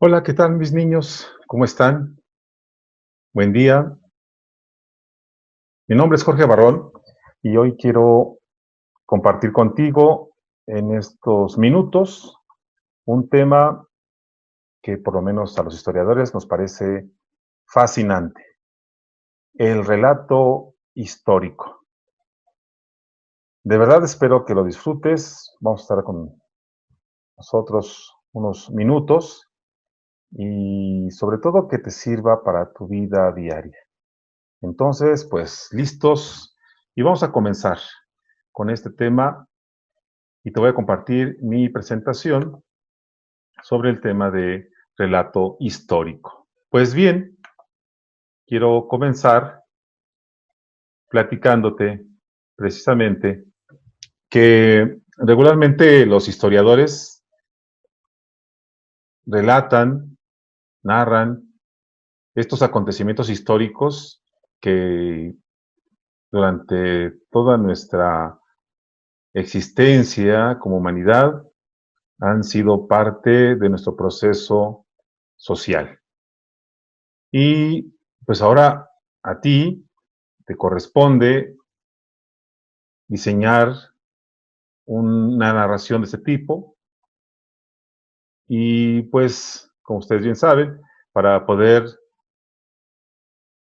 Hola, ¿qué tal mis niños? ¿Cómo están? Buen día. Mi nombre es Jorge Barrón y hoy quiero compartir contigo en estos minutos un tema que por lo menos a los historiadores nos parece fascinante, el relato histórico. De verdad espero que lo disfrutes. Vamos a estar con nosotros unos minutos y sobre todo que te sirva para tu vida diaria. Entonces, pues listos y vamos a comenzar con este tema y te voy a compartir mi presentación sobre el tema de relato histórico. Pues bien, quiero comenzar platicándote precisamente que regularmente los historiadores relatan, narran estos acontecimientos históricos que durante toda nuestra existencia como humanidad han sido parte de nuestro proceso social. Y pues ahora a ti te corresponde diseñar una narración de ese tipo y pues, como ustedes bien saben, para poder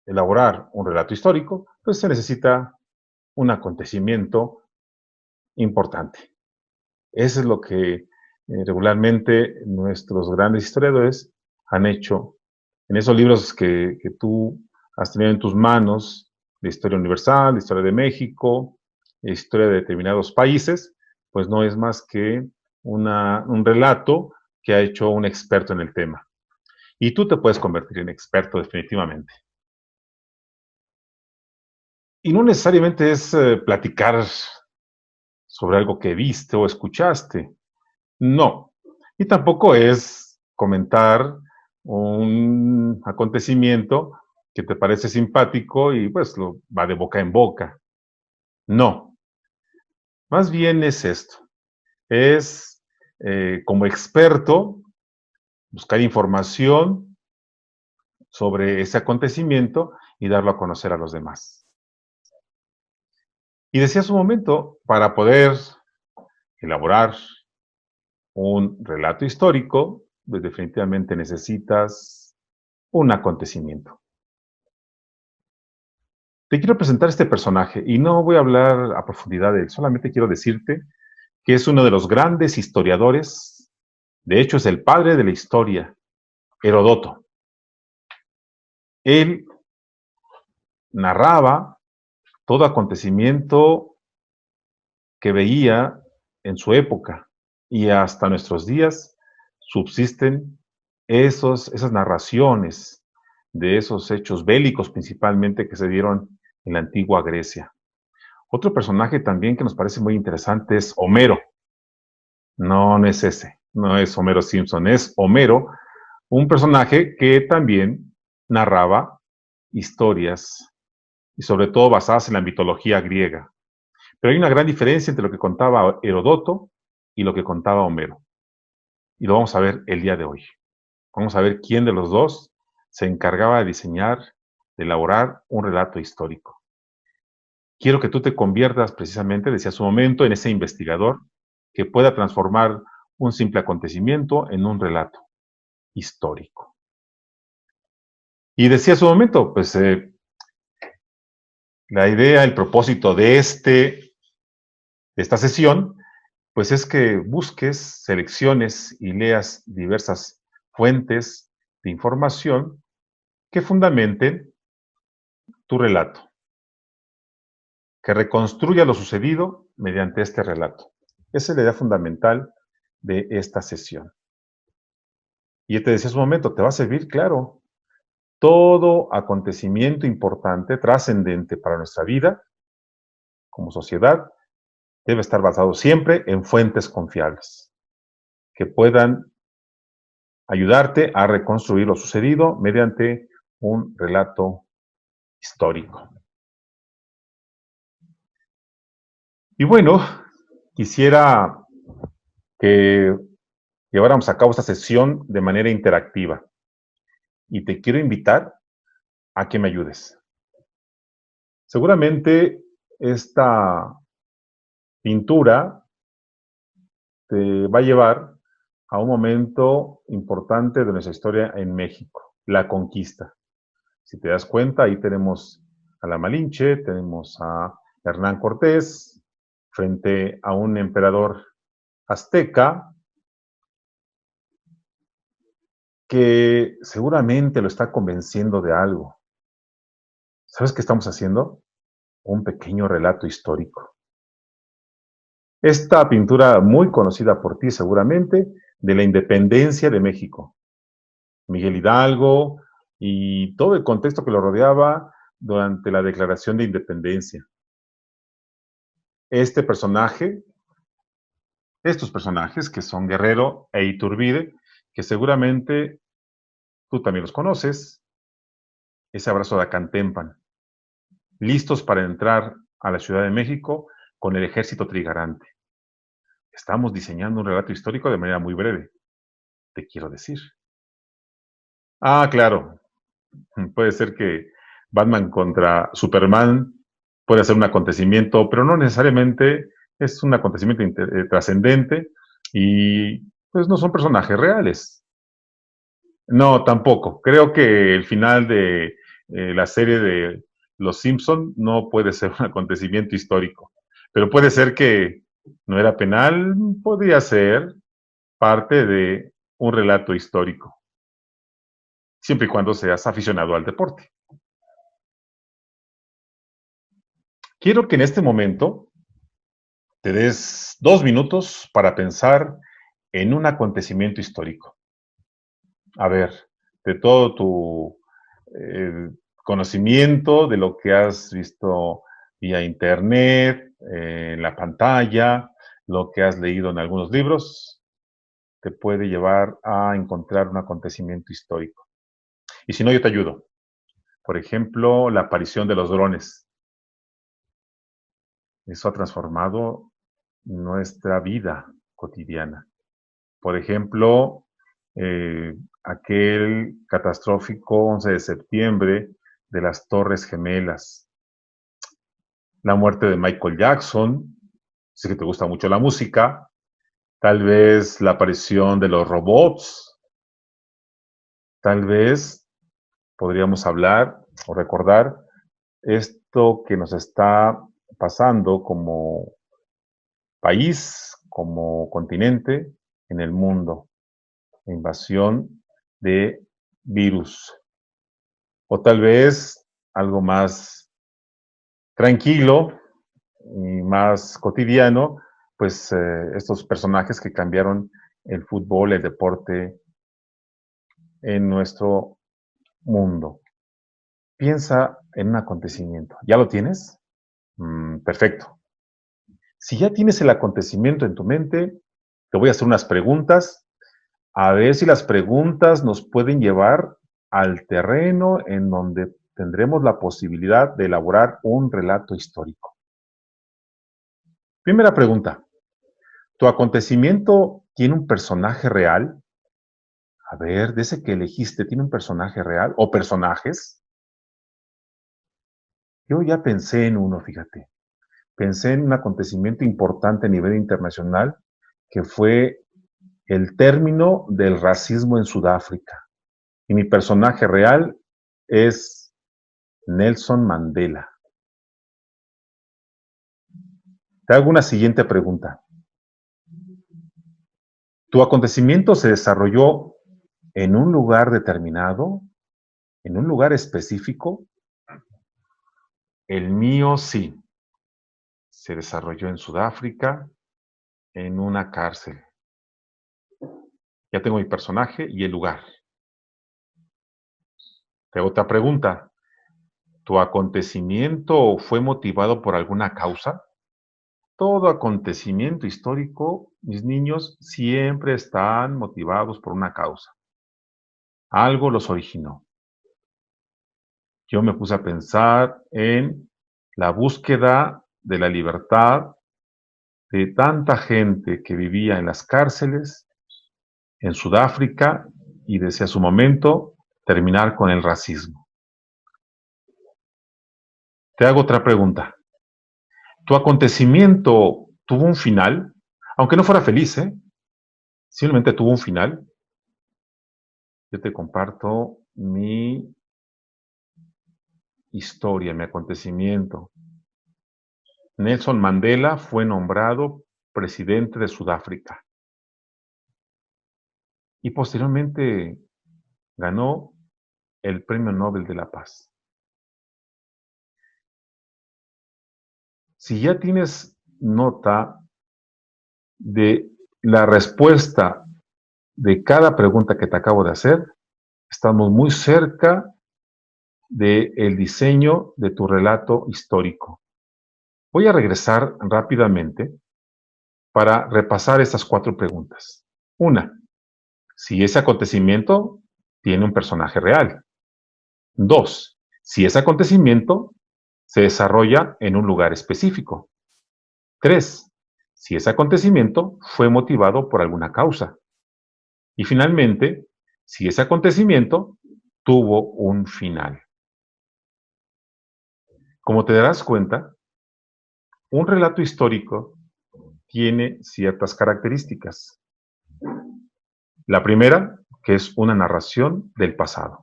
elaborar un relato histórico, pues se necesita un acontecimiento importante. Eso es lo que regularmente nuestros grandes historiadores han hecho en esos libros que tú has tenido en tus manos, de historia universal, de historia de México, de historia de determinados países, pues no es más que un relato que ha hecho un experto en el tema. Y tú te puedes convertir en experto definitivamente. Y no necesariamente es platicar sobre algo que viste o escuchaste. No. Y tampoco es comentar un acontecimiento que te parece simpático y pues lo va de boca en boca. No. Más bien es esto. Es como experto buscar información sobre ese acontecimiento y darlo a conocer a los demás. Y decía hace un momento, para poder elaborar un relato histórico, pues definitivamente necesitas un acontecimiento. Te quiero presentar este personaje y no voy a hablar a profundidad de él, solamente quiero decirte que es uno de los grandes historiadores, de hecho es el padre de la historia, Herodoto. Él narraba todo acontecimiento que veía en su época y hasta nuestros días subsisten esas narraciones de esos hechos bélicos principalmente que se dieron en la antigua Grecia. Otro personaje también que nos parece muy interesante es Homero. No, no es ese, no es Homero Simpson, es Homero, un personaje que también narraba historias y sobre todo basadas en la mitología griega. Pero hay una gran diferencia entre lo que contaba Herodoto y lo que contaba Homero. Y lo vamos a ver el día de hoy. Vamos a ver quién de los dos se encargaba de diseñar, de elaborar un relato histórico. Quiero que tú te conviertas precisamente, decía hace un momento, en ese investigador que pueda transformar un simple acontecimiento en un relato histórico. Y decía hace un momento, pues la idea, el propósito de esta sesión, pues es que busques, selecciones y leas diversas fuentes de información que fundamenten tu relato, que reconstruya lo sucedido mediante este relato. Esa es la idea fundamental de esta sesión. Y yo te decía hace un momento, te va a servir, claro, todo acontecimiento importante, trascendente para nuestra vida como sociedad, debe estar basado siempre en fuentes confiables, que puedan ayudarte a reconstruir lo sucedido mediante un relato histórico. Y bueno, quisiera que lleváramos a cabo esta sesión de manera interactiva. Y te quiero invitar a que me ayudes. Seguramente esta pintura te va a llevar a un momento importante de nuestra historia en México, la conquista. Si te das cuenta, ahí tenemos a la Malinche, tenemos a Hernán Cortés, frente a un emperador azteca que seguramente lo está convenciendo de algo. ¿Sabes qué estamos haciendo? Un pequeño relato histórico. Esta pintura muy conocida por ti seguramente, de la independencia de México. Miguel Hidalgo y todo el contexto que lo rodeaba durante la Declaración de Independencia. Este personaje, estos personajes que son Guerrero e Iturbide, que seguramente tú también los conoces, ese abrazo de Acantempan, listos para entrar a la Ciudad de México con el ejército trigarante. Estamos diseñando un relato histórico de manera muy breve, te quiero decir. Ah, claro, puede ser que Batman contra Superman puede ser un acontecimiento, pero no necesariamente es un acontecimiento trascendente y pues no son personajes reales. No, tampoco. Creo que el final de la serie de Los Simpson no puede ser un acontecimiento histórico, pero puede ser que no era penal, podría ser parte de un relato histórico, siempre y cuando seas aficionado al deporte. Quiero que en este momento te des 2 minutos para pensar en un acontecimiento histórico. A ver, de todo tu conocimiento, de lo que has visto vía internet, en la pantalla, lo que has leído en algunos libros, te puede llevar a encontrar un acontecimiento histórico. Y si no, yo te ayudo. Por ejemplo, la aparición de los drones. Eso ha transformado nuestra vida cotidiana. Por ejemplo, aquel catastrófico 11 de septiembre de las Torres Gemelas, la muerte de Michael Jackson, sé que te gusta mucho la música, tal vez la aparición de los robots, tal vez podríamos hablar o recordar esto que nos está pasando como país, como continente en el mundo, la invasión de virus. O tal vez algo más tranquilo y más cotidiano, pues estos personajes que cambiaron el fútbol, el deporte en nuestro mundo. Piensa en un acontecimiento. ¿Ya lo tienes? Perfecto. Si ya tienes el acontecimiento en tu mente, te voy a hacer unas preguntas, a ver si las preguntas nos pueden llevar al terreno en donde tendremos la posibilidad de elaborar un relato histórico. Primera pregunta, ¿tu acontecimiento tiene un personaje real? A ver, de ese que elegiste, ¿tiene un personaje real o personajes? Yo ya pensé en uno, fíjate. Pensé en un acontecimiento importante a nivel internacional que fue el término del racismo en Sudáfrica. Y mi personaje real es Nelson Mandela. Te hago una siguiente pregunta. ¿Tu acontecimiento se desarrolló en un lugar determinado? ¿En un lugar específico? El mío sí. Se desarrolló en Sudáfrica, en una cárcel. Ya tengo mi personaje y el lugar. Te hago otra pregunta. ¿Tu acontecimiento fue motivado por alguna causa? Todo acontecimiento histórico, mis niños, siempre están motivados por una causa. Algo los originó. Yo me puse a pensar en la búsqueda de la libertad de tanta gente que vivía en las cárceles en Sudáfrica y desea su momento terminar con el racismo. Te hago otra pregunta. ¿Tu acontecimiento tuvo un final? Aunque no fuera feliz, simplemente tuvo un final. Yo te comparto mi historia, mi acontecimiento. Nelson Mandela fue nombrado presidente de Sudáfrica y posteriormente ganó el Premio Nobel de la Paz. Si ya tienes nota de la respuesta de cada pregunta que te acabo de hacer, estamos muy cerca del diseño de tu relato histórico. Voy a regresar rápidamente para repasar estas 4 preguntas. 1. Si ese acontecimiento tiene un personaje real. 2. Si ese acontecimiento se desarrolla en un lugar específico. 3. Si ese acontecimiento fue motivado por alguna causa. Y finalmente, si ese acontecimiento tuvo un final. Como te darás cuenta, un relato histórico tiene ciertas características. La primera, que es una narración del pasado.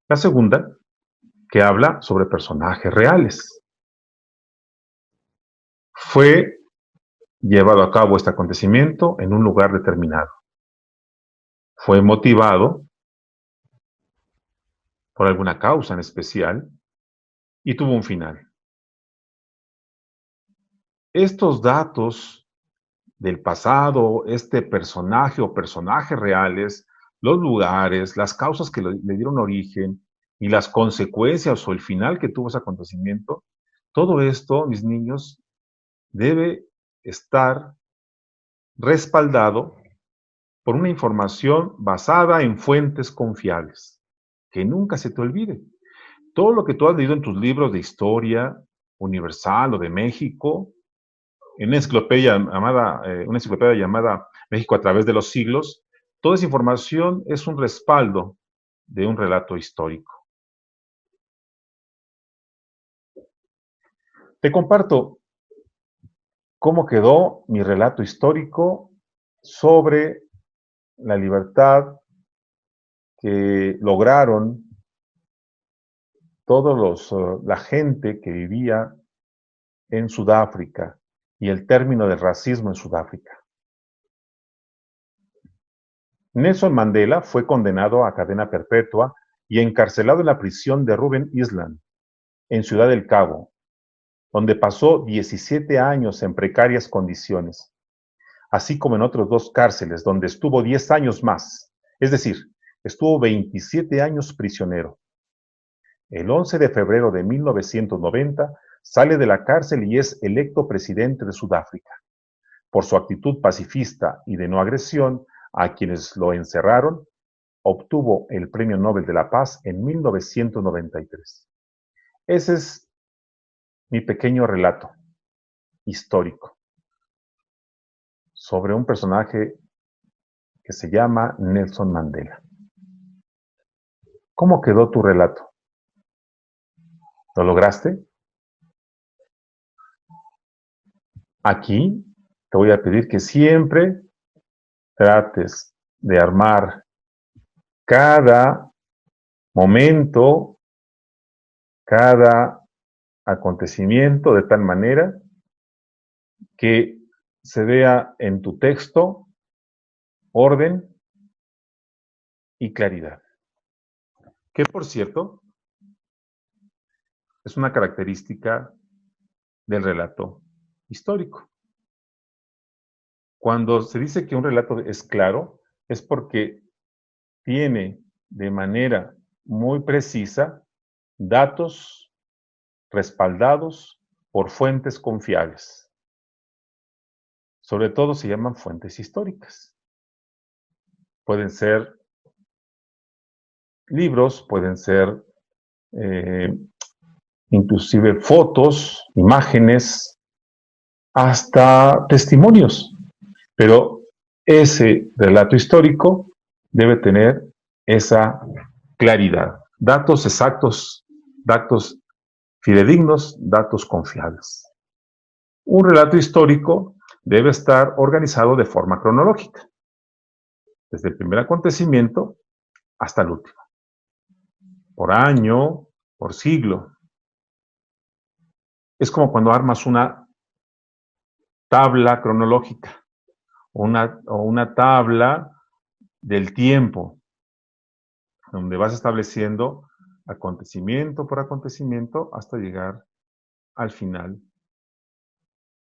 La segunda, que habla sobre personajes reales. Fue llevado a cabo este acontecimiento en un lugar determinado. Fue motivado por alguna causa en especial y tuvo un final. Estos datos del pasado, este personaje o personajes reales, los lugares, las causas que le dieron origen y las consecuencias o el final que tuvo ese acontecimiento, todo esto, mis niños, debe estar respaldado por una información basada en fuentes confiables. Que nunca se te olvide. Todo lo que tú has leído en tus libros de historia universal o de México, en una enciclopedia llamada México a través de los siglos, toda esa información es un respaldo de un relato histórico. Te comparto cómo quedó mi relato histórico sobre la libertad que lograron la gente que vivía en Sudáfrica y el término del racismo en Sudáfrica. Nelson Mandela fue condenado a cadena perpetua y encarcelado en la prisión de Robben Island, en Ciudad del Cabo, donde pasó 17 años en precarias condiciones, así como en otros 2 cárceles, donde estuvo 10 años más, es decir, estuvo 27 años prisionero. El 11 de febrero de 1990 sale de la cárcel y es electo presidente de Sudáfrica. Por su actitud pacifista y de no agresión a quienes lo encerraron, obtuvo el Premio Nobel de la Paz en 1993. Ese es mi pequeño relato histórico sobre un personaje que se llama Nelson Mandela. ¿Cómo quedó tu relato? ¿Lo lograste? Aquí te voy a pedir que siempre trates de armar cada momento, cada acontecimiento de tal manera que se vea en tu texto orden y claridad. Que, por cierto, es una característica del relato histórico. Cuando se dice que un relato es claro, es porque tiene de manera muy precisa datos respaldados por fuentes confiables. Sobre todo se llaman fuentes históricas. Pueden ser libros, pueden ser inclusive fotos, imágenes, hasta testimonios. Pero ese relato histórico debe tener esa claridad. Datos exactos, datos fidedignos, datos confiables. Un relato histórico debe estar organizado de forma cronológica, desde el primer acontecimiento hasta el último, por año, por siglo. Es como cuando armas una tabla cronológica o una tabla del tiempo, donde vas estableciendo acontecimiento por acontecimiento hasta llegar al final,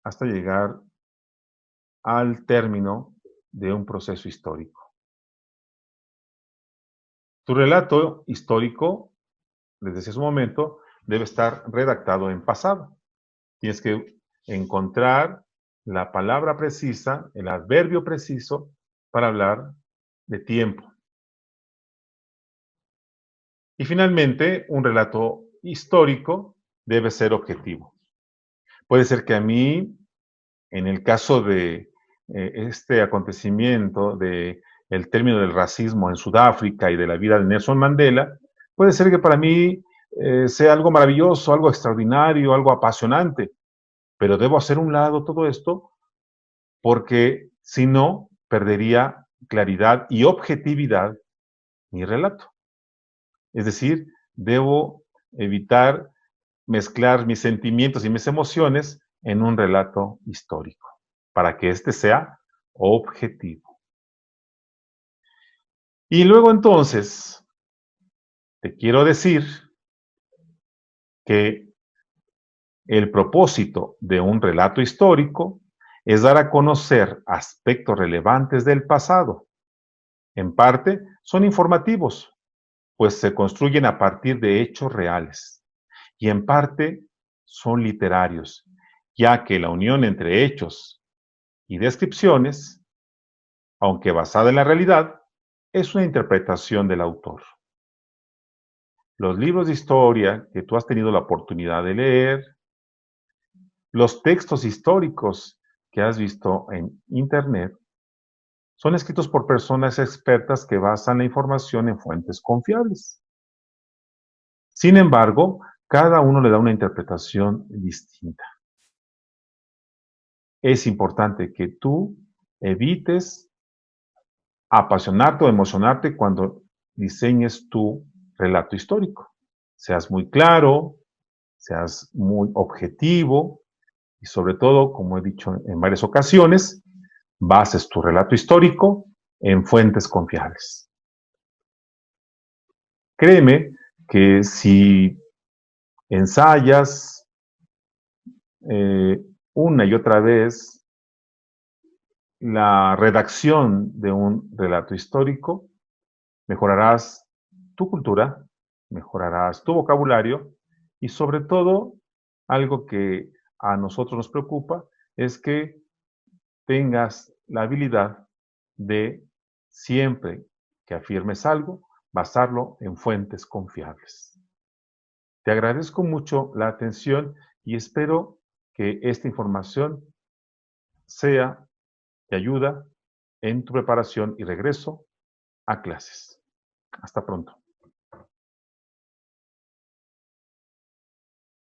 hasta llegar al término de un proceso histórico. Tu relato histórico, desde ese momento, debe estar redactado en pasado. Tienes que encontrar la palabra precisa, el adverbio preciso para hablar de tiempo. Y finalmente, un relato histórico debe ser objetivo. Puede ser que a mí, en el caso de este acontecimiento, de el término del racismo en Sudáfrica y de la vida de Nelson Mandela, puede ser que para mí sea algo maravilloso, algo extraordinario, algo apasionante, pero debo hacer un lado todo esto porque si no, perdería claridad y objetividad mi relato. Es decir, debo evitar mezclar mis sentimientos y mis emociones en un relato histórico, para que éste sea objetivo. Y luego entonces, te quiero decir que el propósito de un relato histórico es dar a conocer aspectos relevantes del pasado. En parte, son informativos, pues se construyen a partir de hechos reales. Y en parte, son literarios, ya que la unión entre hechos y descripciones, aunque basada en la realidad, es una interpretación del autor. Los libros de historia que tú has tenido la oportunidad de leer, los textos históricos que has visto en Internet, son escritos por personas expertas que basan la información en fuentes confiables. Sin embargo, cada uno le da una interpretación distinta. Es importante que tú evites apasionarte o emocionarte cuando diseñes tu relato histórico. Seas muy claro, seas muy objetivo y sobre todo, como he dicho en varias ocasiones, bases tu relato histórico en fuentes confiables. Créeme que si ensayas una y otra vez la redacción de un relato histórico, mejorarás tu cultura, mejorarás tu vocabulario y sobre todo, algo que a nosotros nos preocupa es que tengas la habilidad de siempre que afirmes algo, basarlo en fuentes confiables. Te agradezco mucho la atención y espero que esta información sea de ayuda en tu preparación y regreso a clases. Hasta pronto.